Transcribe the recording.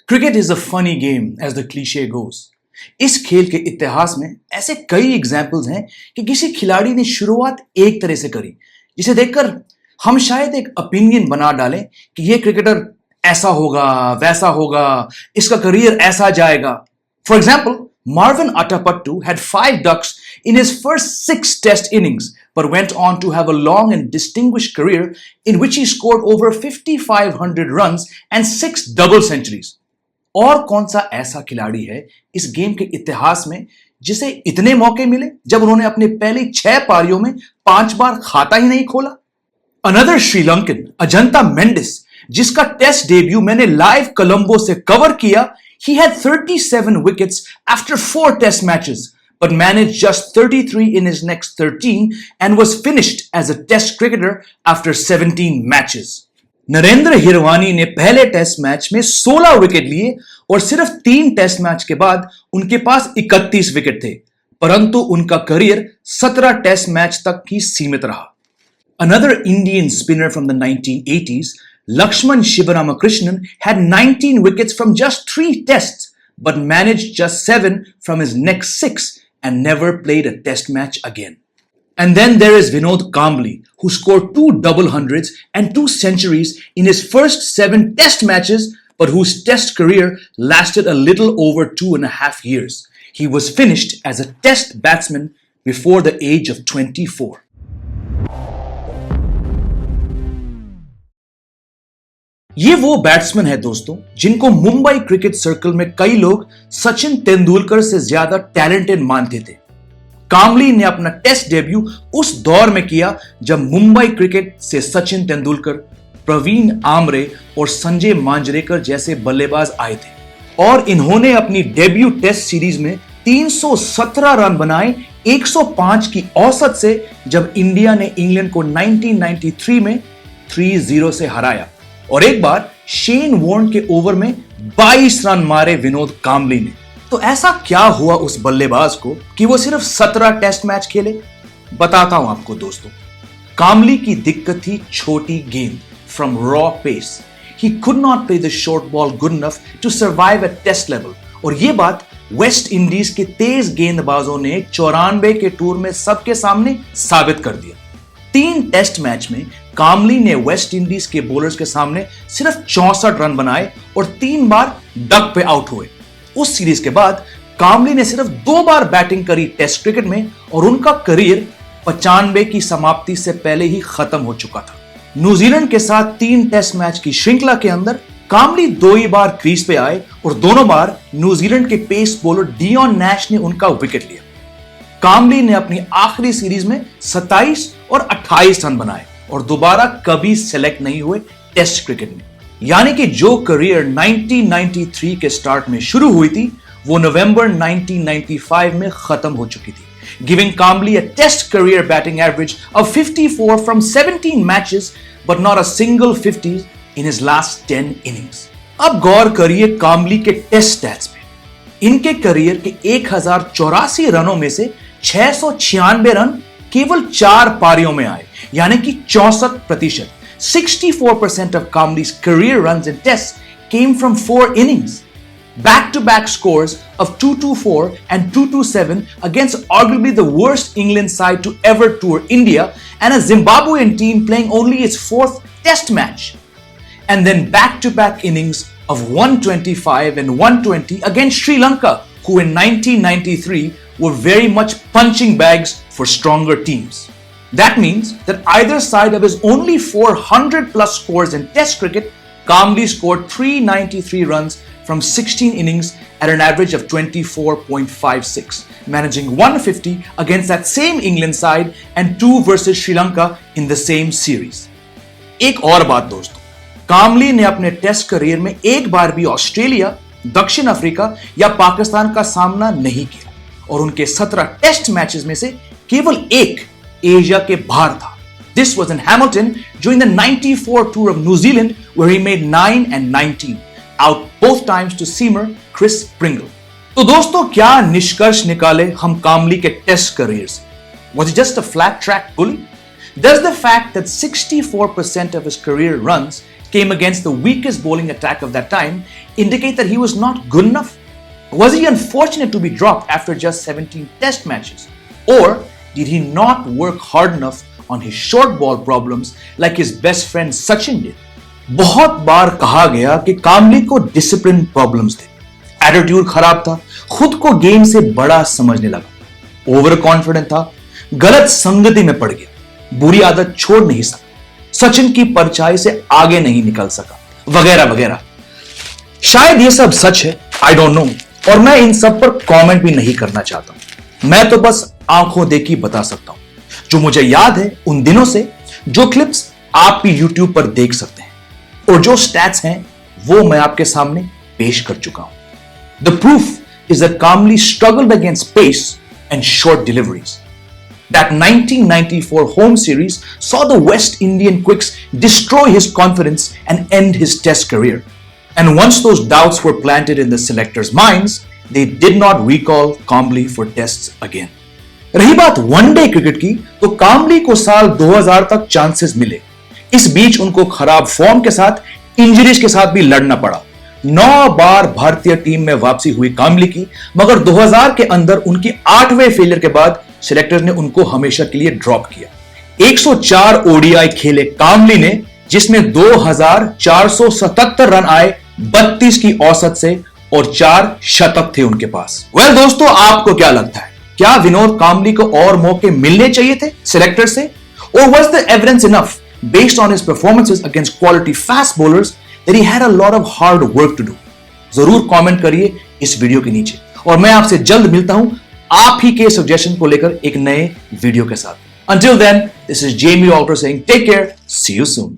Cricket is a funny game as the cliche goes. इस खेल के इतिहास में ऐसे कई एग्जाम्पल्स हैं कि किसी खिलाड़ी ने शुरुआत एक तरह से करी जिसे देखकर हम शायद एक ओपिनियन बना डालें कि ये क्रिकेटर ऐसा होगा, वैसा होगा, इसका करियर ऐसा जाएगा। For example, Marvin Atapattu had 5 ducks in his first 6 test innings, but went on to have a long and distinguished career in which he scored over 5,500 runs and 6 double centuries. और कौन सा ऐसा खिलाड़ी है इस game के इतिहास में जिसे इतने मौके मिले जब उन्होंने अपने पहले 6 पारियों में 5 बार खाता ही नहीं खोला? Another श्रीलंकन, अजंता मेंडिस, जिसका टेस्ट डेब्यू मैंने लाइव कोलंबो से कवर किया, he had 37 wickets after 4 test matches, but managed just 33 in his next 13 and was finished as a test cricketer after 17 matches. Narendra Hirwani ने पहले टेस्ट मैच में 16 विकेट लिए और सिर्फ 3 टेस्ट मैच के बाद उनके पास 31 विकेट थे, परंतु उनका करियर 17 टेस्ट मैच तक ही सीमित रहा। Another Indian spinner from the 1980s, Lakshman Sivaramakrishnan, had 19 wickets from just 3 tests, but managed just 7 from his next 6 and never played a test match again. And then there is Vinod Kambli, who scored 2 double hundreds and 2 centuries in his first 7 test matches, but whose test career lasted a little over 2.5 years. He was finished as a test batsman before the age of 24. ये वो batsman है दोस्तों जिनको Mumbai cricket circle में कई लोग सचिन तेंदुलकर से ज्यादा टैलेंटेड मानते थे। कामली ने अपना टेस्ट डेब्यू उस दौर में किया जब मुंबई क्रिकेट से सचिन तेंदुलकर, प्रवीण आमरे और संजय मांजरेकर जैसे बल्लेबाज आए थे और इन्होंने अपनी डेब्यू टेस्ट सीरीज में 317 रन बनाए 105 की औसत से, जब इंडिया ने इंग्लैंड को 1993 में 3-0 से हराया। और एक बार शेन वॉर्न के ओवर में 22 रन मारे विनोद कामली ने। तो ऐसा क्या हुआ उस बल्लेबाज को कि वो सिर्फ 17 टेस्ट मैच खेले? बताता हूं आपको दोस्तों। कामली की दिक्कत थी छोटी गेंद, from raw pace. He could not play the short ball good enough to survive at test level. और ये बात वेस्ट इंडीज के तेज गेंदबाजों ने 94 के टूर में सबके सामने साबित कर दिया। 3 टेस्ट मैच में कामली ने वेस्ट इंडीज के बॉलर्स के सामने सिर्फ 64 रन बनाए और 3 बार डक पे आउट हुए। उस सीरीज के बाद कामली ने सिर्फ 2 बार बैटिंग करी टेस्ट क्रिकेट में और उनका करियर 95 की समाप्ति से पहले ही खत्म हो चुका था। न्यूजीलैंड के साथ 3 टेस्ट मैच की श्रृंखला के अंदर कामली 2 ही बार क्रीज पे आए और दोनों बार न्यूजीलैंड के पेस बॉलर डियोन नैश ने उनका विकेट लिया। कामली ने अपनी आखिरी सीरीज में 27 और 28 रन बनाए और दोबारा कभी सेलेक्ट नहीं हुए टेस्ट क्रिकेट में। यानी कि जो करियर 1993 के स्टार्ट में शुरू हुई थी वो नवंबर 1995 में खत्म हो चुकी थी, giving Kambli a test career batting average of 54 from 17 matches but not a single 50 in his last 10 innings. अब गौर करिए कामली के टेस्ट स्टैट्स पे। इनके करियर के 1084 रनों में से 696 रन केवल 4 पारियों में आए, यानी कि 64%। 64% of Kamli's career runs in tests came from 4 innings. Back-to-back scores of 224 and 227 against arguably the worst England side to ever tour India and a Zimbabwean team playing only its 4th test match. And then back-to-back innings of 125 and 120 against Sri Lanka, who in 1993 were very much punching bags for stronger teams. That means that either side of his only 400 plus scores in test cricket, Kamli scored 393 runs from 16 innings at an average of 24.56, managing 150 against that same England side and 2 versus Sri Lanka in the same series. एक और बात दोस्तों, कामली ने अपने test career में एक बार भी Australia, दक्षिण अफ्रीका या पाकिस्तान का सामना नहीं किया और उनके 17 टेस्ट मैचेस में से केवल एक एशिया के बाहर था। This was in Hamilton during the 94 tour of New Zealand where he made 9 and 19, out both times to seamer Chris Pringle. तो दोस्तों क्या निष्कर्ष निकाले हम कामली के टेस्ट करियर से? Was he just a flat track bully? Does the fact that 64% of his career runs came against the weakest bowling attack of that time indicate that he was not good enough? Was he unfortunate to be dropped after just 17 test matches? Or did he not work hard enough on his short ball problems like his best friend Sachin did? बहुत बार कहा गया कि कामली को discipline problems थे, attitude खराब था, खुद को गेम से बड़ा समझने लगा, ओवर कॉन्फिडेंट था, गलत संगति में पड़ गया, बुरी आदत छोड़ नहीं सका, सचिन की परछाई से आगे नहीं निकल सका, वगैरह वगैरह। शायद ये सब सच है, आई डोंट नो, और मैं इन सब पर कमेंट भी नहीं करना चाहता हूं। मैं तो बस आंखों देखी बता सकता हूं, जो मुझे याद है उन दिनों से, जो क्लिप्स आप भी यूट्यूब पर देख सकते हैं, और जो स्टैट्स हैं वो मैं आपके सामने पेश कर चुका हूं। The proof is that Kambli struggled against pace and short deliveries. That 1994 home series saw the West Indian quicks destroy his confidence and end his test career. And once those doubts were planted in the selectors' minds, they did not recall Kamble for tests again. रही बात one day cricket की, तो कामली को साल 2000 तक chances मिले। इस बीच उनको खराब फॉर्म के साथ, इंजरीज के साथ भी लड़ना पड़ा। 9 बार भारतीय टीम में वापसी हुई कामली की, मगर 2000 के अंदर उनकी 8वें फेलियर के बाद सिलेक्टर ने उनको हमेशा के लिए ड्रॉप किया। 104 ओडीआई खेले कामली ने, जिसमें 2477 रन आए 32 की औसत से, और 4 शतक थे उनके पास। वेल दोस्तों, आपको क्या लगता है? क्या विनोद कामली को और मौके मिलने चाहिए थे सिलेक्टर से? Or was the evidence enough based on his performances against quality fast bowlers that he had a lot of hard work to do? जरूर कमेंट करिए इस वीडियो के नीचे, और मैं आपसे जल्द मिलता हूं आप ही के सजेशन को लेकर एक नए वीडियो के साथ। Until then, this is Jamie Alter saying take care, see you soon.